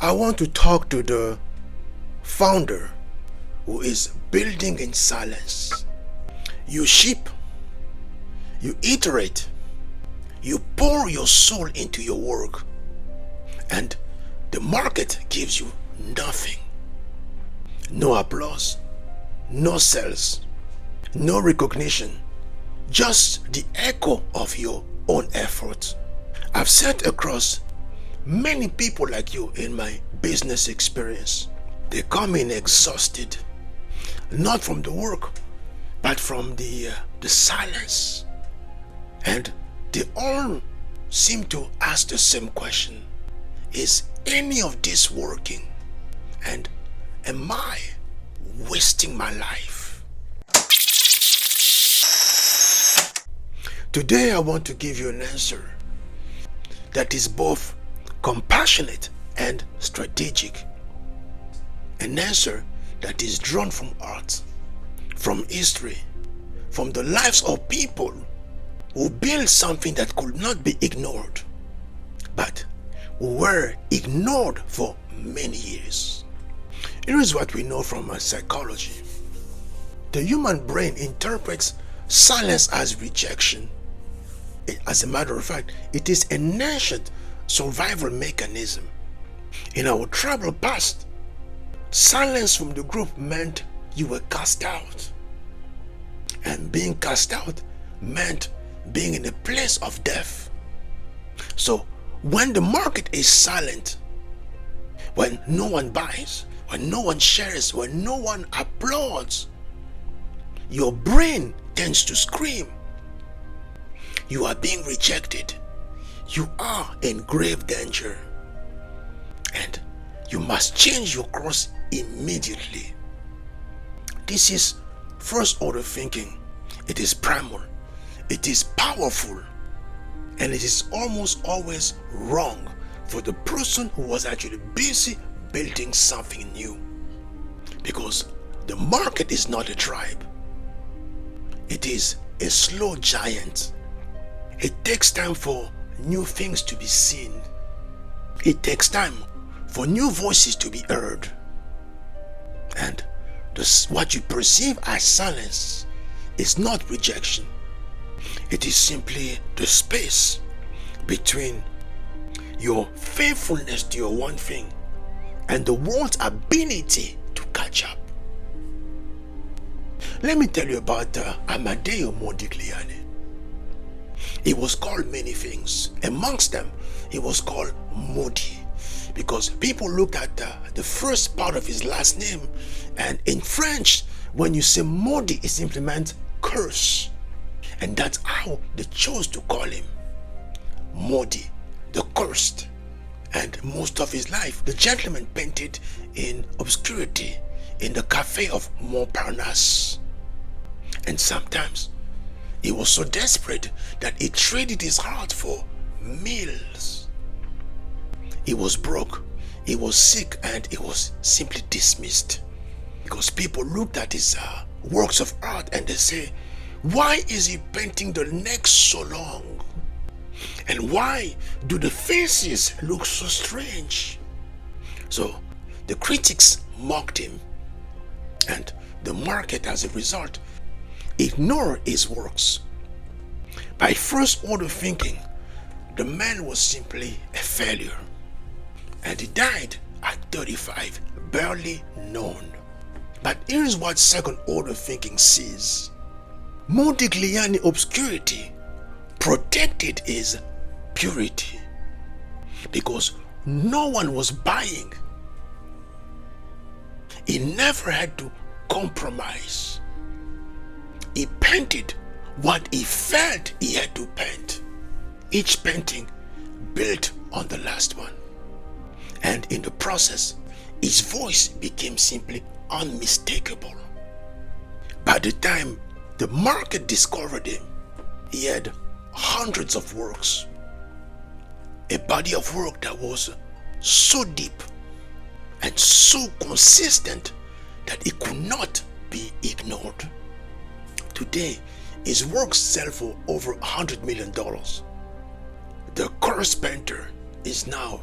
I want to talk to the founder who is building in silence. You ship, you iterate, you pour your soul into your work, and the market gives you nothing. No applause, no sales, no recognition, just the echo of your own effort. I've sat across many people like you in my business experience. They come in exhausted, not from the work, but from the silence. And they all seem to ask the same question. Is any of this working? And am I wasting my life? Today I want to give you an answer that is both compassionate and strategic. An answer that is drawn from art, from history, from the lives of people who built something that could not be ignored, but who were ignored for many years. Here is what we know from psychology. The human brain interprets silence as rejection. As a matter of fact, it is an ancient survival mechanism. In our tribal past, silence from the group meant you were cast out. And being cast out meant being in a place of death. So when the market is silent, when no one buys, when no one shares, when no one applauds, your brain tends to scream. You are being rejected. You are in grave danger. And you must change your course immediately. This is first order thinking. It is primal. It is powerful. And it is almost always wrong for the person who was actually busy building something new. Because the market is not a tribe. It is a slow giant. It takes time for new things to be seen. It takes time for new voices to be heard. And what you perceive as silence is not rejection. It is simply the space between your faithfulness to your one thing and the world's ability to catch up. Let me tell you about Amedeo Modigliani. He was called many things. Amongst them, he was called Modi, because people looked at the first part of his last name, and in French, when you say Modi, it simply meant curse. And that's how they chose to call him Modi, the cursed. And most of his life, the gentleman painted in obscurity in the cafe of Montparnasse. And sometimes he was so desperate that he traded his heart for meals. He was broke, he was sick, and he was simply dismissed. Because people looked at his works of art and they say, why is he painting the neck so long? And why do the faces look so strange? So the critics mocked him, and the market as a result ignored his works. By first order thinking, the man was simply a failure, and he died at 35, barely known. But here's what second order thinking sees. Modigliani obscurity protected his purity because no one was buying. He never had to compromise. He painted what he felt he had to paint. Each painting built on the last one. And in the process, his voice became simply unmistakable. By the time the market discovered him, he had hundreds of works. A body of work that was so deep and so consistent that it could not be ignored. Today, his works sell for over $100 million. The Curse Painter is now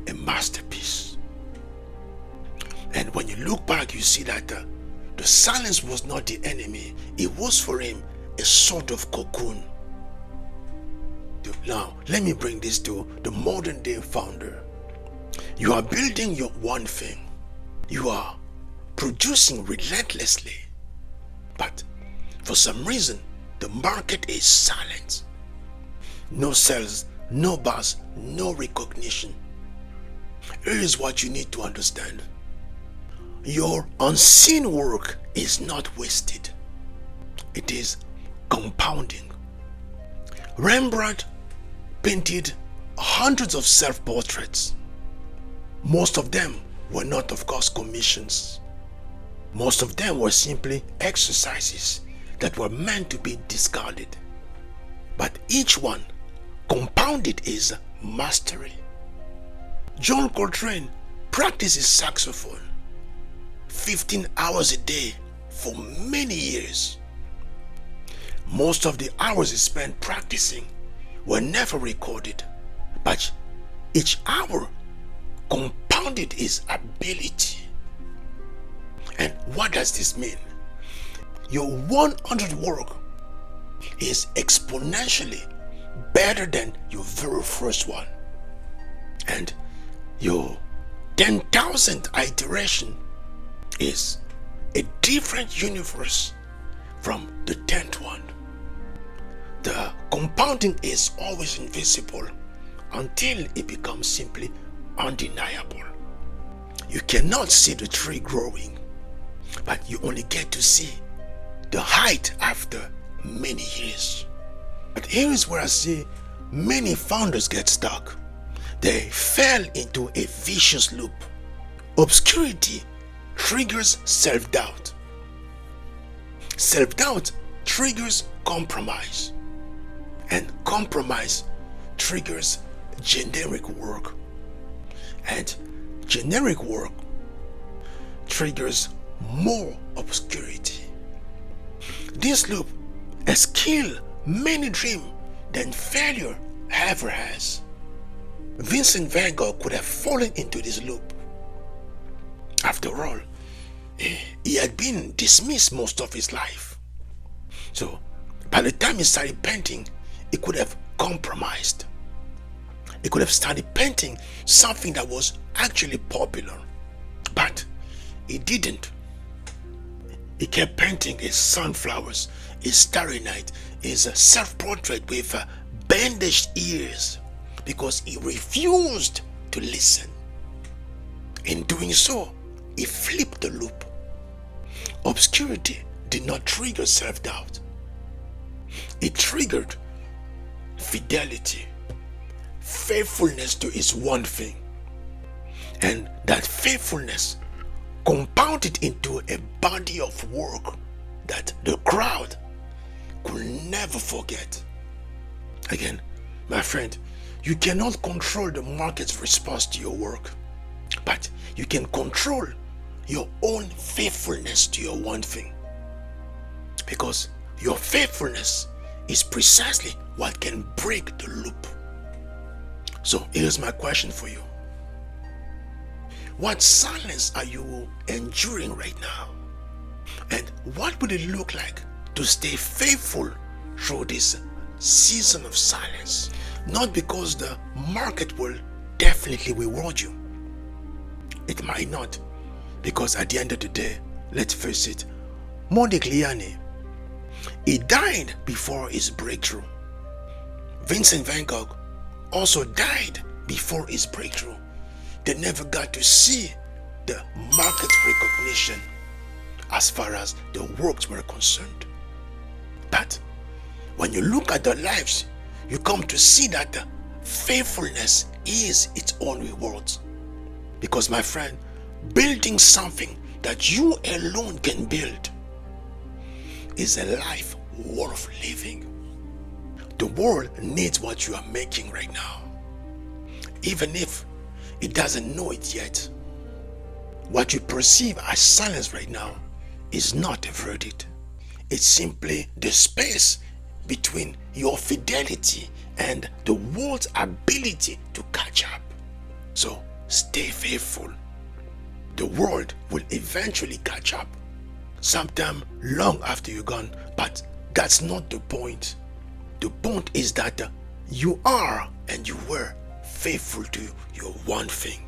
a masterpiece. And when you look back, you see that the silence was not the enemy. It was for him a sort of cocoon. Now, let me bring this to the modern day founder. You are building your one thing. You are producing relentlessly. But for some reason, the market is silent. No sales, no buzz, no recognition. Here is what you need to understand. Your unseen work is not wasted. It is compounding. Rembrandt painted hundreds of self-portraits. Most of them were not, of course, commissions. Most of them were simply exercises that were meant to be discarded. But each one compounded his mastery. John Coltrane practices saxophone 15 hours a day for many years. Most of the hours he spent practicing were never recorded, but each hour compounded his ability. And what does this mean? Your 100 work is exponentially better than your very first one. And your 10,000th iteration is a different universe from the 10th one. The compounding is always invisible until it becomes simply undeniable. You cannot see the tree growing, but you only get to see the height after many years. But here is where I see many founders get stuck. They fell into a vicious loop. Obscurity triggers self-doubt. Self-doubt triggers compromise. And compromise triggers generic work. And generic work triggers more obscurity. This loop has killed many dreams than failure ever has. Vincent van Gogh could have fallen into this loop. After all, he had been dismissed most of his life. So, by the time he started painting, he could have compromised. He could have started painting something that was actually popular. But he didn't. He kept painting his sunflowers, his starry night, his self-portrait with bandaged ears because he refused to listen. In doing so, he flipped the loop. Obscurity did not trigger self-doubt. It triggered fidelity, faithfulness to his one thing. And that faithfulness compounded into a body of work that the crowd could never forget. Again, my friend, you cannot control the market's response to your work, but you can control your own faithfulness to your one thing. Because your faithfulness is precisely what can break the loop. So here's my question for you. What silence are you enduring right now? And what would it look like to stay faithful through this season of silence? Not because the market will definitely reward you. It might not. Because at the end of the day, let's face it, Modigliani, he died before his breakthrough. Vincent van Gogh also died before his breakthrough. They never got to see the market recognition as far as the works were concerned. But when you look at their lives, you come to see that the faithfulness is its own reward. Because my friend, building something that you alone can build is a life worth living. The world needs what you are making right now, even if it doesn't know it yet. What you perceive as silence right now is not a verdict. It's simply the space between your fidelity and the world's ability to catch up. So stay faithful. The world will eventually catch up, sometime long after you're gone, but that's not the point. The point is that you are and you were faithful to your one thing.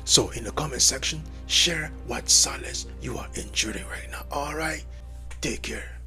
So in the comment section, share what solace you are enduring right now. Alright, take care.